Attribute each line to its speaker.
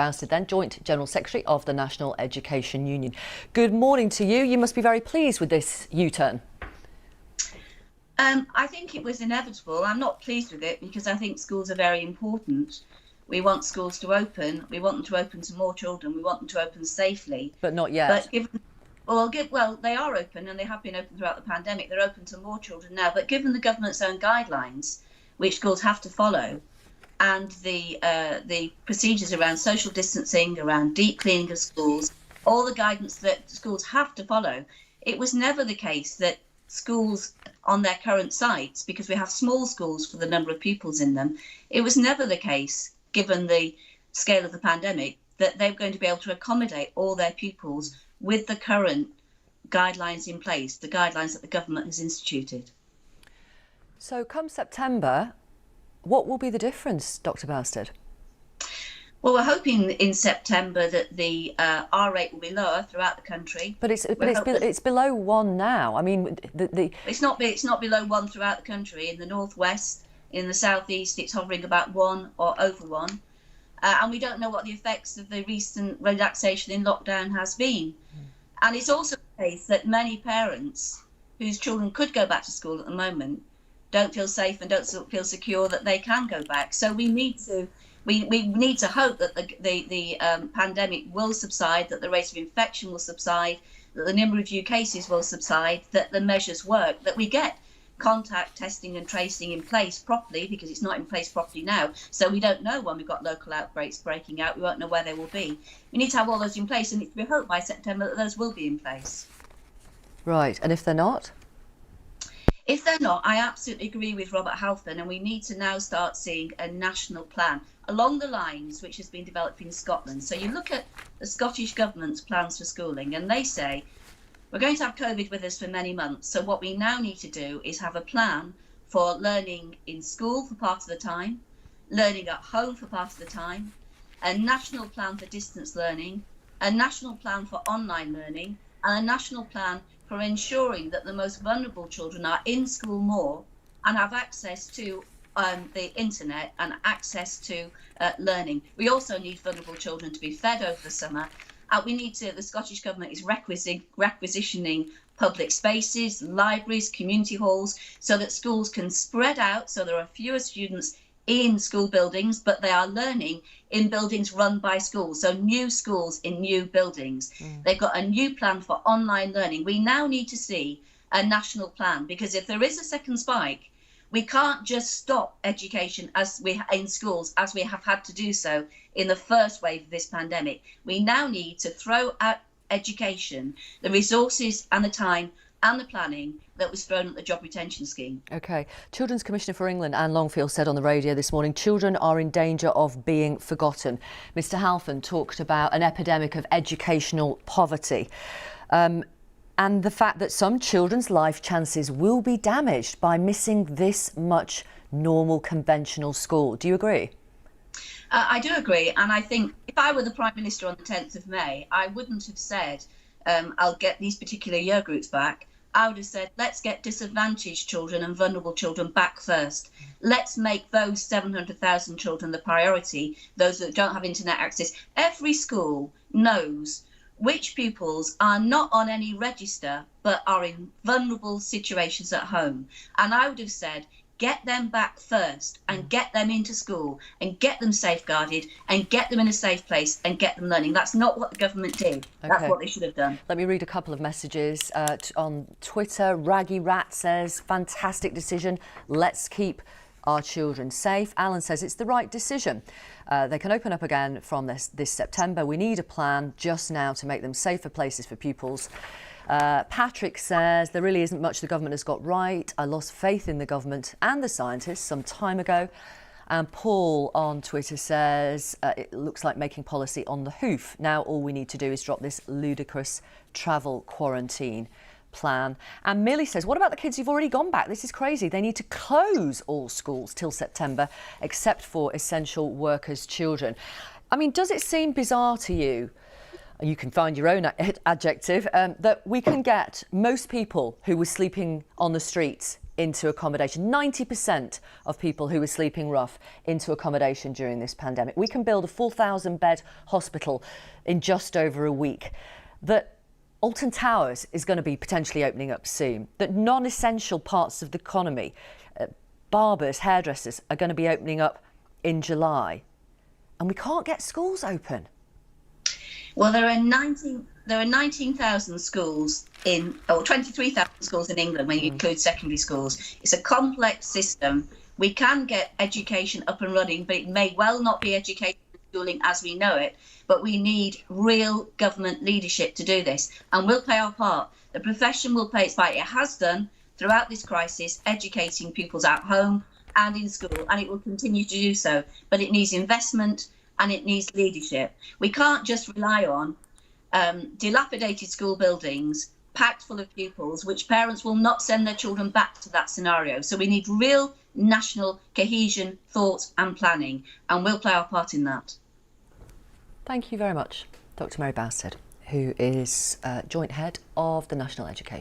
Speaker 1: Bousted, then Joint General Secretary of the National Education Union. Good morning to you. You must be very pleased with this U-turn.
Speaker 2: I think it was inevitable. I'm not pleased with it because I think schools are very important. We want schools to open. We want them to open to more children. We want them to open safely.
Speaker 1: But not yet.
Speaker 2: But they are open and they have been open throughout the pandemic. They're open to more children now. But given the government's own guidelines, which schools have to follow, and the procedures around social distancing, around deep cleaning of schools, all the guidance that schools have to follow, it was never the case that schools on their current sites, because we have small schools for the number of pupils in them, it was never the case, given the scale of the pandemic, that they were going to be able to accommodate all their pupils with the current guidelines in place, the guidelines that the government has instituted.
Speaker 1: So come September, what will be the difference, Dr. Bousted?
Speaker 2: Well, we're hoping in September that the R rate will be lower throughout the country.
Speaker 1: But it's below 1 now. I mean,
Speaker 2: it's not below 1 throughout the country. In the northwest, in the southeast, it's hovering about 1 or over 1. And we don't know what the effects of the recent relaxation in lockdown has been. And it's also the case that many parents whose children could go back to school at the moment don't feel safe and don't feel secure that they can go back. So we need to hope that the pandemic will subside, that the rate of infection will subside, that the number of new cases will subside, that the measures work, that we get contact testing and tracing in place properly, because it's not in place properly now. So we don't know when we've got local outbreaks breaking out. We won't know where they will be. We need to have all those in place, and we hope by September that those will be in place.
Speaker 1: Right, and if they're not?
Speaker 2: If they're not, I absolutely agree with Robert Halfon, and we need to now start seeing a national plan along the lines which has been developed in Scotland. So you look at the Scottish Government's plans for schooling, and they say, we're going to have COVID with us for many months. So what we now need to do is have a plan for learning in school for part of the time, learning at home for part of the time, a national plan for distance learning, a national plan for online learning, and a national plan for ensuring that the most vulnerable children are in school more and have access to the internet and access to learning. We also need vulnerable children to be fed over the summer. The Scottish Government is requisitioning public spaces, libraries, community halls, so that schools can spread out, so there are fewer students in school buildings, but they are learning in buildings run by schools, so new schools in new buildings. They've got a new plan for online learning. We now need to see a national plan, because if there is a second spike, we can't just stop education in schools as we have had to do so in the first wave of this pandemic. We now need to throw at education the resources and the time and the planning that was thrown at the job retention scheme.
Speaker 1: OK. Children's Commissioner for England, Anne Longfield, said on the radio this morning, children are in danger of being forgotten. Mr Halfon talked about an epidemic of educational poverty. And the fact that some children's life chances will be damaged by missing this much normal, conventional school. Do you agree?
Speaker 2: I do agree. And I think if I were the Prime Minister on the 10th of May, I wouldn't have said, I'll get these particular year groups back. I would have said, let's get disadvantaged children and vulnerable children back first. Let's make those 700,000 children the priority, those that don't have internet access. Every school knows which pupils are not on any register but are in vulnerable situations at home. And I would have said, get them back first and get them into school and get them safeguarded and get them in a safe place and get them learning. That's not what the government did.
Speaker 1: Okay.
Speaker 2: That's what they should have done.
Speaker 1: Let me read a couple of messages on Twitter. Raggy Rat says, fantastic decision. Let's keep our children safe. Alan says it's the right decision. They can open up again from this September. We need a plan just now to make them safer places for pupils. Patrick says there really isn't much the government has got right. I lost faith in the government and the scientists some time ago. And Paul on Twitter says it looks like making policy on the hoof. Now all we need to do is drop this ludicrous travel quarantine plan. And Millie says, what about the kids who've already gone back? This is crazy. They need to close all schools till September, except for essential workers' children. I mean, does it seem bizarre to you, you can find your own adjective, that we can get most people who were sleeping on the streets into accommodation, 90% of people who were sleeping rough into accommodation during this pandemic. We can build a 4,000-bed hospital in just over a week. That Alton Towers is going to be potentially opening up soon. That non-essential parts of the economy, barbers, hairdressers, are going to be opening up in July. And we can't get schools open.
Speaker 2: Well, there are 19,000 schools or 23,000 schools in England when you include secondary schools. It's a complex system. We can get education up and running, but it may well not be education and schooling as we know it. But we need real government leadership to do this, and we'll play our part. The profession will play its part. It has done throughout this crisis, educating pupils at home and in school, and it will continue to do so. But it needs investment and it needs leadership. We can't just rely on dilapidated school buildings packed full of pupils, which parents will not send their children back to that scenario. So we need real national cohesion, thought and planning, and we'll play our part in that.
Speaker 1: Thank you very much, Dr. Mary Bousted, who is joint head of the National Education